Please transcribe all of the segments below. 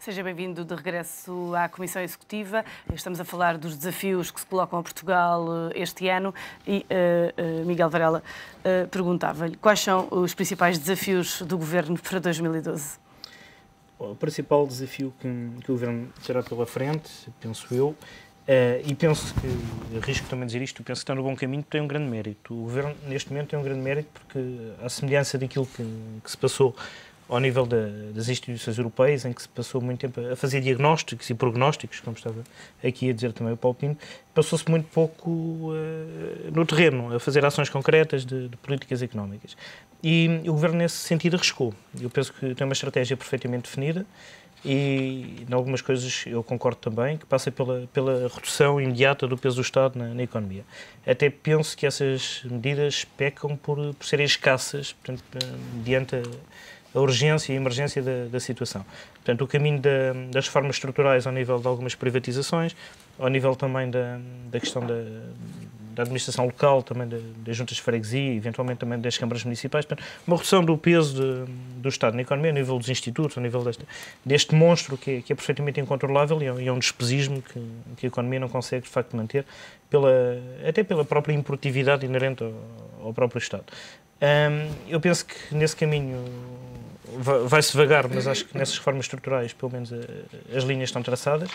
Seja bem-vindo de regresso à Comissão Executiva. Estamos a falar dos desafios que se colocam a Portugal este ano e Miguel Varela perguntava-lhe quais são os principais desafios do Governo para 2012. O principal desafio que o Governo terá pela frente, penso eu, e penso que, arrisco também dizer isto, penso que está no bom caminho, tem um grande mérito. O Governo, neste momento, tem um grande mérito porque, à semelhança daquilo que se passou ao nível das instituições europeias, em que se passou muito tempo a fazer diagnósticos e prognósticos, como estava aqui a dizer também o Paulo Pinto, passou-se muito pouco no terreno, a fazer ações concretas de políticas económicas. E o Governo, nesse sentido, arriscou. Eu penso que tem uma estratégia perfeitamente definida e, em algumas coisas, eu concordo também, que passa pela redução imediata do peso do Estado na economia. Até penso que essas medidas pecam por serem escassas, portanto, diante a urgência e a emergência da situação. Portanto, o caminho das reformas estruturais ao nível de algumas privatizações, ao nível também da questão da administração local, também das juntas de freguesia, eventualmente também das câmaras municipais, portanto, uma redução do peso do Estado na economia, a nível dos institutos, a nível deste monstro que é perfeitamente incontrolável e é um despesismo que a economia não consegue, de facto, manter, até pela própria improdutividade inerente ao próprio Estado. Eu penso que nesse caminho vai-se vagar, mas acho que nessas reformas estruturais, pelo menos, as linhas estão traçadas.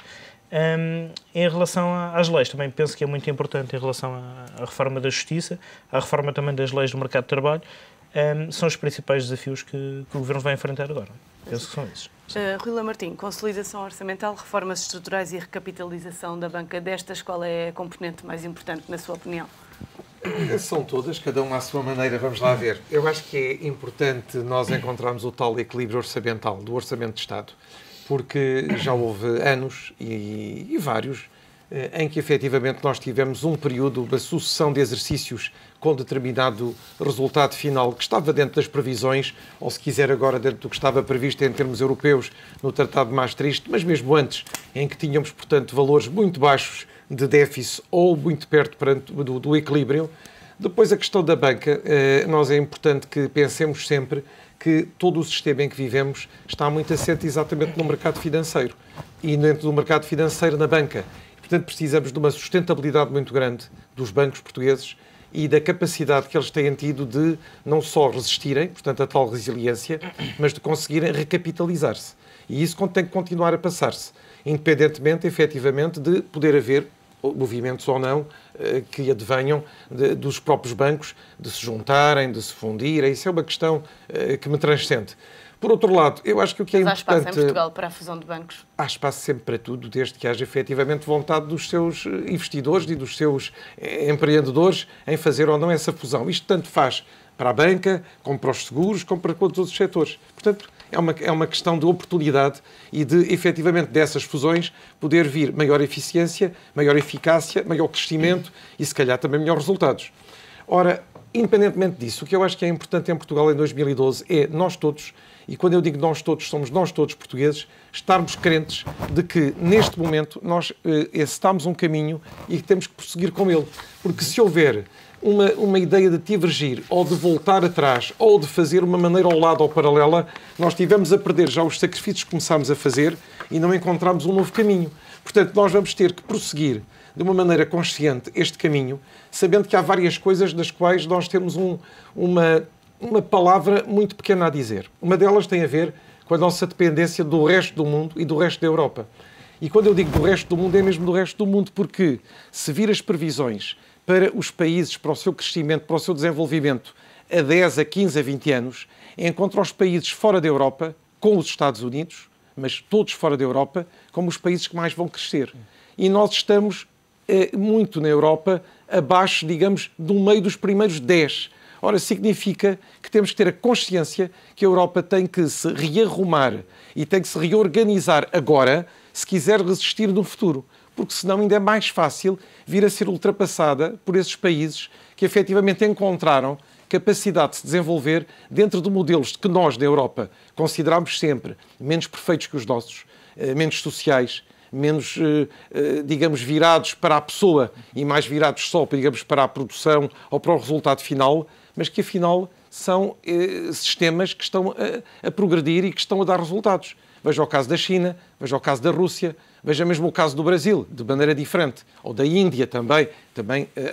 Em relação às leis, também penso que é muito importante em relação à reforma da Justiça, à reforma também das leis do mercado de trabalho, são os principais desafios que o Governo vai enfrentar agora. Penso que são esses. Rui Lamartine, consolidação orçamental, reformas estruturais e recapitalização da banca destas, qual é a componente mais importante, na sua opinião? São todas, cada uma à sua maneira, vamos lá ver. Eu acho que é importante nós encontrarmos o tal equilíbrio orçamental do Orçamento de Estado, porque já houve anos e vários em que efetivamente nós tivemos um período, uma sucessão de exercícios com determinado resultado final que estava dentro das previsões, ou se quiser agora dentro do que estava previsto em termos europeus no Tratado de Maastricht, mas mesmo antes, em que tínhamos, portanto, valores muito baixos de déficit ou muito perto do equilíbrio. Depois a questão da banca, nós é importante que pensemos sempre que todo o sistema em que vivemos está muito assente exatamente no mercado financeiro e dentro do mercado financeiro na banca. Portanto, precisamos de uma sustentabilidade muito grande dos bancos portugueses e da capacidade que eles têm tido de não só resistirem, portanto, a tal resiliência, mas de conseguirem recapitalizar-se. E isso tem que continuar a passar-se, independentemente, efetivamente, de poder haver movimentos ou não que advenham dos próprios bancos, de se juntarem, de se fundirem. Isso é uma questão que me transcende. Por outro lado, eu acho que o que é importante... Mas há espaço em Portugal para a fusão de bancos? Há espaço sempre para tudo, desde que haja efetivamente vontade dos seus investidores e dos seus empreendedores em fazer ou não essa fusão. Isto tanto faz para a banca, como para os seguros, como para todos os outros setores. Portanto, é uma questão de oportunidade e de, efetivamente, dessas fusões poder vir maior eficiência, maior eficácia, maior crescimento e, se calhar, também melhores resultados. Ora, independentemente disso, o que eu acho que é importante em Portugal em 2012 é nós todos, e quando eu digo nós todos, somos nós todos portugueses, estarmos crentes de que, neste momento, nós estamos um caminho e que temos que prosseguir com ele. Porque se houver uma ideia de divergir, ou de voltar atrás, ou de fazer uma maneira ao lado ou paralela, nós tivemos a perder já os sacrifícios que começámos a fazer e não encontramos um novo caminho. Portanto, nós vamos ter que prosseguir de uma maneira consciente este caminho, sabendo que há várias coisas das quais nós temos uma palavra muito pequena a dizer. Uma delas tem a ver com a nossa dependência do resto do mundo e do resto da Europa. E quando eu digo do resto do mundo, é mesmo do resto do mundo, porque se vir as previsões para os países, para o seu crescimento, para o seu desenvolvimento a 10, a 15, a 20 anos, encontra os países fora da Europa, com os Estados Unidos, mas todos fora da Europa, como os países que mais vão crescer. E nós estamos muito na Europa abaixo, digamos, do meio dos primeiros 10. Ora, significa que temos que ter a consciência que a Europa tem que se rearrumar e tem que se reorganizar agora, se quiser resistir no futuro. Porque senão ainda é mais fácil vir a ser ultrapassada por esses países que efetivamente encontraram capacidade de se desenvolver dentro de modelos que nós, da Europa, consideramos sempre menos perfeitos que os nossos, menos sociais, menos, digamos, virados para a pessoa e mais virados só, digamos, para a produção ou para o resultado final, mas que afinal são sistemas que estão a progredir e que estão a dar resultados. Veja o caso da China, veja o caso da Rússia, veja mesmo o caso do Brasil, de maneira diferente, ou da Índia também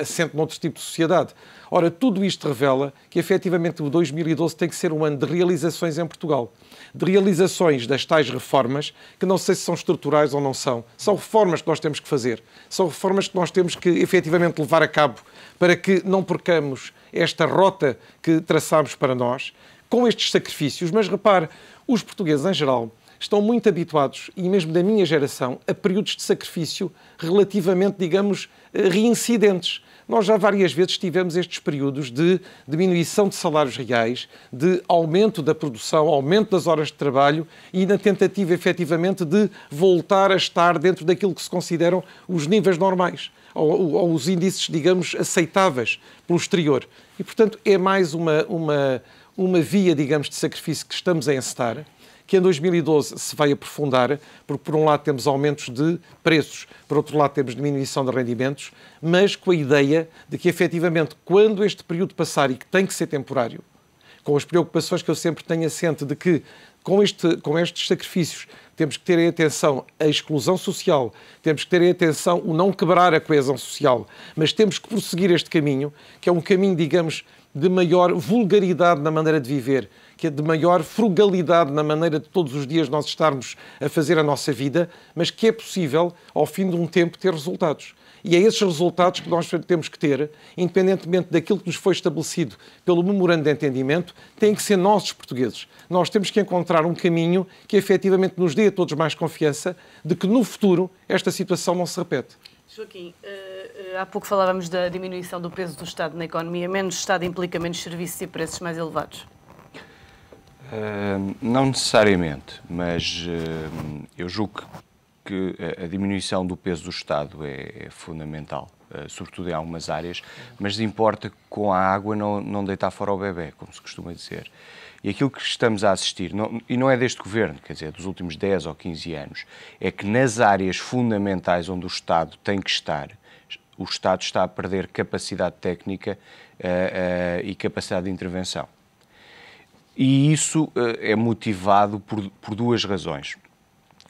assente noutro tipo de sociedade. Ora, tudo isto revela que, efetivamente, o 2012 tem que ser um ano de realizações em Portugal. De realizações das tais reformas, que não sei se são estruturais ou não são. São reformas que nós temos que fazer. São reformas que nós temos que, efetivamente, levar a cabo para que não percamos esta rota que traçamos para nós, com estes sacrifícios. Mas, repare, os portugueses, em geral, estão muito habituados, e mesmo da minha geração, a períodos de sacrifício relativamente, digamos, reincidentes. Nós já várias vezes tivemos estes períodos de diminuição de salários reais, de aumento da produção, aumento das horas de trabalho e na tentativa, efetivamente, de voltar a estar dentro daquilo que se consideram os níveis normais, ou os índices, digamos, aceitáveis pelo exterior. E, portanto, é mais uma via, digamos, de sacrifício que estamos a encetar, que em 2012 se vai aprofundar, porque por um lado temos aumentos de preços, por outro lado temos diminuição de rendimentos, mas com a ideia de que, efetivamente, quando este período passar, e que tem que ser temporário, com as preocupações que eu sempre tenho assente de que, com estes sacrifícios, temos que ter em atenção a exclusão social, temos que ter em atenção o não quebrar a coesão social, mas temos que prosseguir este caminho, que é um caminho, digamos, de maior vulgaridade na maneira de viver, que é de maior frugalidade na maneira de todos os dias nós estarmos a fazer a nossa vida, mas que é possível, ao fim de um tempo, ter resultados. E é esses resultados que nós temos que ter, independentemente daquilo que nos foi estabelecido pelo memorando de entendimento, têm que ser nossos portugueses. Nós temos que encontrar um caminho que efetivamente nos dê a todos mais confiança de que no futuro esta situação não se repete. Joaquim, há pouco falávamos da diminuição do peso do Estado na economia. Menos Estado implica menos serviços e preços mais elevados? Não necessariamente, mas eu julgo que a diminuição do peso do Estado é fundamental, sobretudo em algumas áreas, mas importa com a água não deitar fora o bebé, como se costuma dizer. E aquilo que estamos a assistir, e não é deste governo, quer dizer, dos últimos 10 ou 15 anos, é que nas áreas fundamentais onde o Estado tem que estar, o Estado está a perder capacidade técnica e capacidade de intervenção. E isso é motivado por duas razões.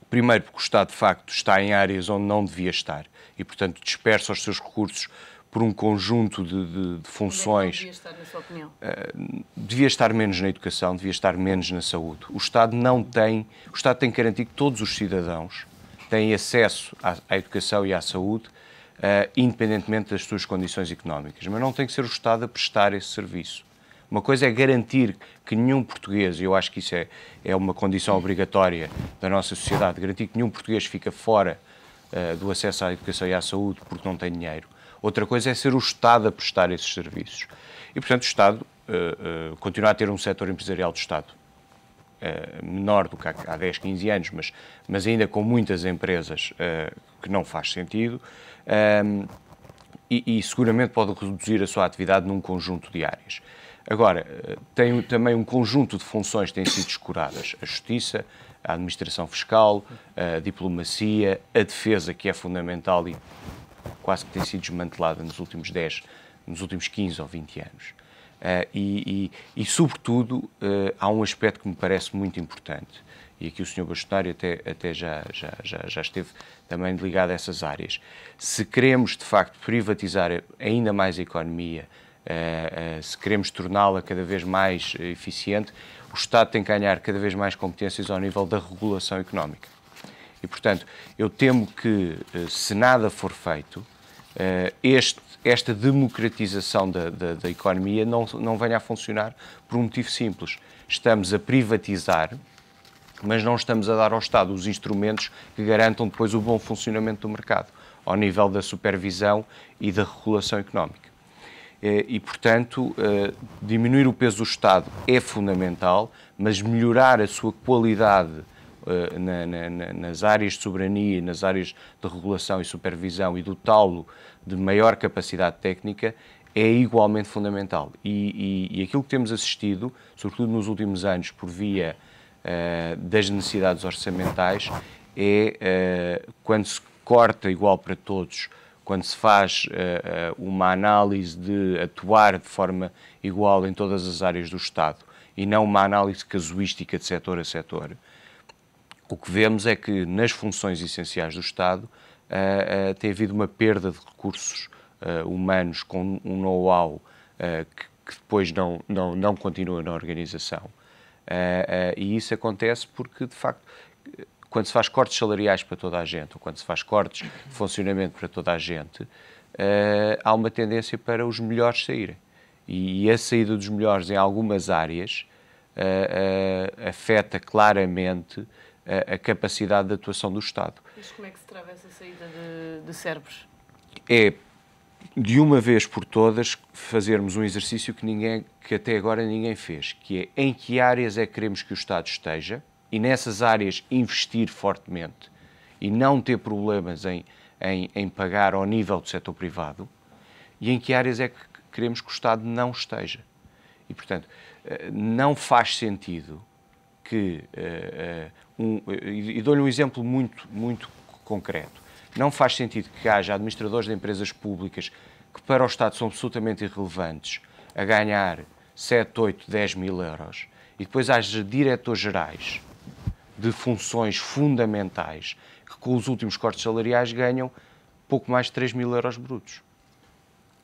Primeiro, porque o Estado, de facto, está em áreas onde não devia estar e, portanto, dispersa os seus recursos por um conjunto de funções. Devia estar, na sua opinião? Devia estar menos na educação, devia estar menos na saúde. O Estado tem que garantir que todos os cidadãos têm acesso à educação e à saúde, independentemente das suas condições económicas. Mas não tem que ser o Estado a prestar esse serviço. Uma coisa é garantir que nenhum português, e eu acho que isso é uma condição obrigatória da nossa sociedade, garantir que nenhum português fica fora do acesso à educação e à saúde porque não tem dinheiro. Outra coisa é ser o Estado a prestar esses serviços. E, portanto, o Estado continua a ter um setor empresarial do Estado menor do que há 10, 15 anos, mas ainda com muitas empresas que não faz sentido, e seguramente pode reduzir a sua atividade num conjunto de áreas. Agora, tem também um conjunto de funções que têm sido escuradas. A Justiça, a Administração Fiscal, a Diplomacia, a Defesa, que é fundamental e quase que tem sido desmantelada nos últimos 15 ou 20 anos. Sobretudo, há um aspecto que me parece muito importante, e aqui o Sr. Bastonário até já esteve também ligado a essas áreas. Se queremos, de facto, privatizar ainda mais a economia, se queremos torná-la cada vez mais eficiente, o Estado tem que ganhar cada vez mais competências ao nível da regulação económica. E, portanto, eu temo que, se nada for feito, esta democratização da economia não venha a funcionar por um motivo simples. Estamos a privatizar, mas não estamos a dar ao Estado os instrumentos que garantam depois o bom funcionamento do mercado, ao nível da supervisão e da regulação económica. E, portanto, diminuir o peso do Estado é fundamental, mas melhorar a sua qualidade nas áreas de soberania, nas áreas de regulação e supervisão e dotá-lo de maior capacidade técnica é igualmente fundamental. E aquilo que temos assistido, sobretudo nos últimos anos, por via das necessidades orçamentais, é quando se corta igual para todos, quando se faz uma análise de atuar de forma igual em todas as áreas do Estado e não uma análise casuística de setor a setor, o que vemos é que nas funções essenciais do Estado tem havido uma perda de recursos humanos com um know-how que depois não continua na organização. E isso acontece porque, de facto, quando se faz cortes salariais para toda a gente, ou quando se faz cortes de funcionamento para toda a gente, há uma tendência para os melhores saírem. E a saída dos melhores em algumas áreas afeta claramente a capacidade de atuação do Estado. Mas como é que se trava essa saída de cérebros? É, de uma vez por todas, fazermos um exercício que até agora ninguém fez, que é em que áreas é que queremos que o Estado esteja, e nessas áreas investir fortemente e não ter problemas em pagar ao nível do setor privado, e em que áreas é que queremos que o Estado não esteja. E, portanto, não faz sentido que... e dou-lhe um exemplo muito concreto. Não faz sentido que haja administradores de empresas públicas que para o Estado são absolutamente irrelevantes a ganhar 7, 8, 10 mil euros, e depois haja diretores gerais de funções fundamentais que com os últimos cortes salariais ganham pouco mais de 3 mil euros brutos.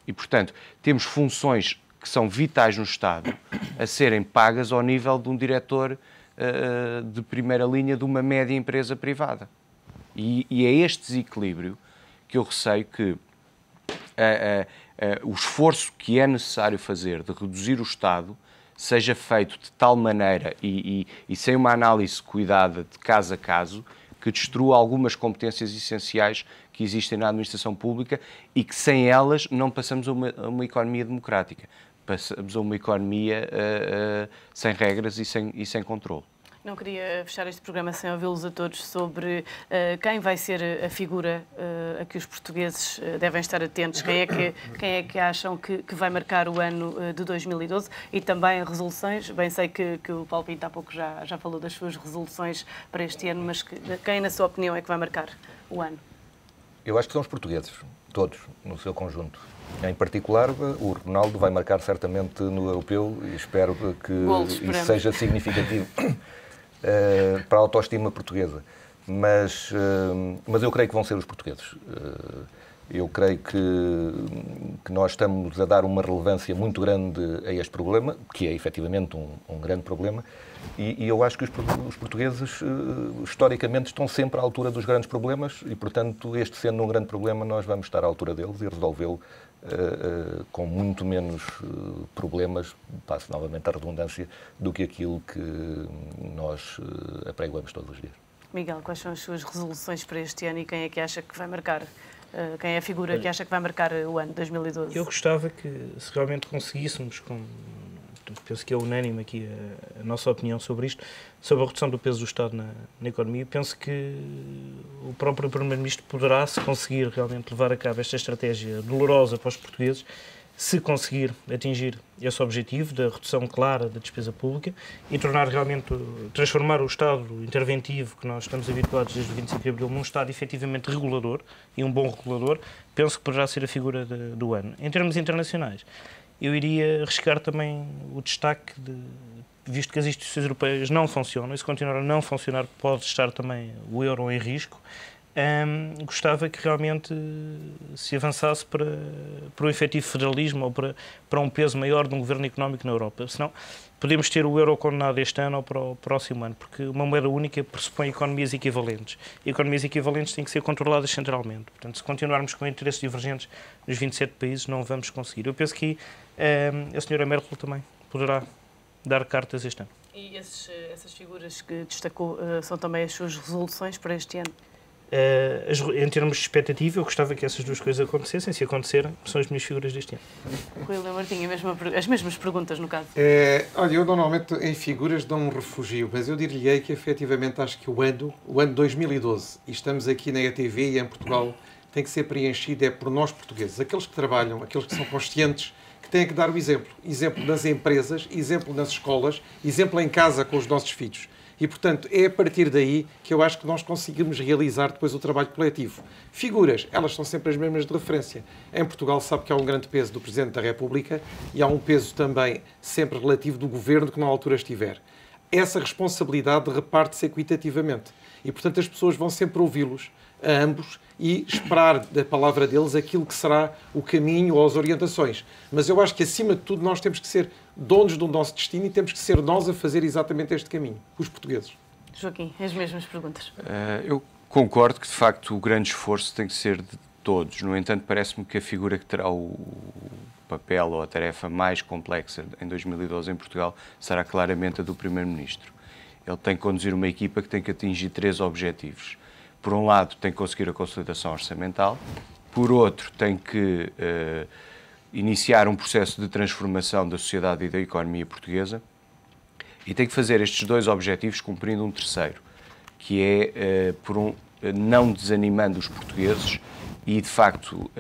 E, portanto, temos funções que são vitais no Estado a serem pagas ao nível de um diretor de primeira linha de uma média empresa privada. E é este desequilíbrio que eu receio que o esforço que é necessário fazer de reduzir o Estado seja feito de tal maneira e sem uma análise cuidada de caso a caso, que destrua algumas competências essenciais que existem na administração pública e que sem elas não passamos a uma economia democrática. Passamos a uma economia sem regras e sem controle. Não queria fechar este programa sem ouvi-los a todos sobre quem vai ser a figura a que os portugueses devem estar atentos, quem é que acham que vai marcar o ano de 2012 e também resoluções. Bem, sei que o Paulo Pinto há pouco já falou das suas resoluções para este ano, mas quem, na sua opinião, é que vai marcar o ano? Eu acho que são os portugueses, todos, no seu conjunto. Em particular, o Ronaldo vai marcar certamente no europeu e espero que isso seja significativo para a autoestima portuguesa. Mas eu creio que vão ser os portugueses. Eu creio que nós estamos a dar uma relevância muito grande a este problema, que é efetivamente um grande problema, e eu acho que os portugueses, historicamente, estão sempre à altura dos grandes problemas e, portanto, este sendo um grande problema, nós vamos estar à altura deles e resolvê-lo com muito menos problemas, passo novamente a redundância, do que aquilo que nós apregoamos todos os dias. Miguel, quais são as suas resoluções para este ano e quem é que acha que vai marcar? Quem é a figura que acha que vai marcar o ano de 2012? Eu gostava que, se realmente conseguíssemos, penso que é unânime aqui a nossa opinião sobre isto, sobre a redução do peso do Estado na economia, penso que o próprio Primeiro-Ministro poderá, se conseguir realmente levar a cabo esta estratégia dolorosa para os portugueses, se conseguir atingir esse objetivo da redução clara da despesa pública e transformar o Estado interventivo que nós estamos habituados desde o 25 de Abril num Estado efetivamente regulador e um bom regulador, penso que poderá ser a figura do ano. Em termos internacionais, eu iria arriscar também o destaque visto que as instituições europeias não funcionam, e se continuar a não funcionar pode estar também o euro em risco. Gostava que realmente se avançasse para o efetivo federalismo ou para um peso maior de um governo económico na Europa. Senão podemos ter o euro condenado este ano ou para o próximo ano, porque uma moeda única pressupõe economias equivalentes. E economias equivalentes têm que ser controladas centralmente. Portanto, se continuarmos com interesses divergentes nos 27 países, não vamos conseguir. Eu penso que a senhora Merkel também poderá dar cartas este ano. E essas figuras que destacou são também as suas resoluções para este ano? Em termos de expectativa, eu gostava que essas duas coisas acontecessem. Se acontecerem, são as minhas figuras deste ano. Rui Leão Martins, as mesmas perguntas, no caso. Olha, eu normalmente em figuras dou um refugio, mas eu diria que efetivamente acho que o ano 2012, e estamos aqui na ETV e em Portugal, tem que ser preenchido por nós portugueses, aqueles que trabalham, aqueles que são conscientes, que têm que dar o exemplo. Exemplo nas empresas, exemplo nas escolas, exemplo em casa com os nossos filhos. E, portanto, é a partir daí que eu acho que nós conseguimos realizar depois o trabalho coletivo. Figuras, elas são sempre as mesmas de referência. Em Portugal sabe que há um grande peso do Presidente da República e há um peso também sempre relativo do Governo que na altura estiver. essa responsabilidade reparte-se equitativamente. E, portanto, as pessoas vão sempre ouvi-los, a ambos, e esperar da palavra deles aquilo que será o caminho ou as orientações. Mas eu acho que, acima de tudo, nós temos que ser donos do nosso destino e temos que ser nós a fazer exatamente este caminho, os portugueses. Joaquim, as mesmas perguntas. Eu concordo que, de facto, o grande esforço tem que ser de todos. No entanto, parece-me que a figura que terá o papel ou a tarefa mais complexa em 2012 em Portugal será claramente a do Primeiro-Ministro. Ele tem que conduzir uma equipa que tem que atingir 3 objetivos. Por um lado, tem que conseguir a consolidação orçamental. Por outro, tem que iniciar um processo de transformação da sociedade e da economia portuguesa. E tem que fazer estes 2 objetivos cumprindo um terceiro, que é, não desanimando os portugueses e, de facto,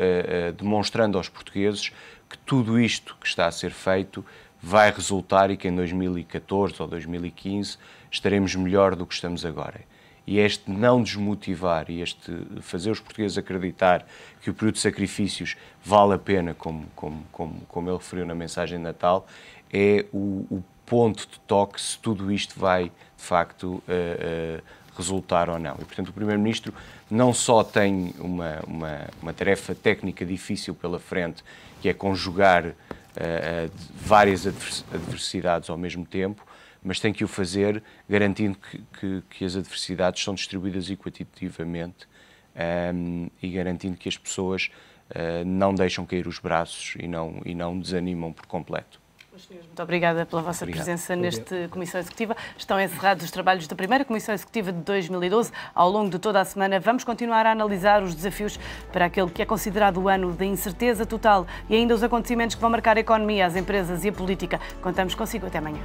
demonstrando aos portugueses que tudo isto que está a ser feito vai resultar e que em 2014 ou 2015 estaremos melhor do que estamos agora. E este não desmotivar e este fazer os portugueses acreditar que o período de sacrifícios vale a pena, como ele referiu na mensagem de Natal, é o ponto de toque se tudo isto vai, de facto, resultar ou não. E, portanto, o Primeiro-Ministro não só tem uma tarefa técnica difícil pela frente, que é conjugar várias adversidades ao mesmo tempo, mas tem que o fazer garantindo que as adversidades são distribuídas equitativamente e garantindo que as pessoas não deixam cair os braços e não desanimam por completo. Muito obrigada pela vossa presença neste Comissão Executiva. Estão encerrados os trabalhos da primeira Comissão Executiva de 2012. Ao longo de toda a semana vamos continuar a analisar os desafios para aquele que é considerado o ano da incerteza total e ainda os acontecimentos que vão marcar a economia, as empresas e a política. Contamos consigo. Até amanhã.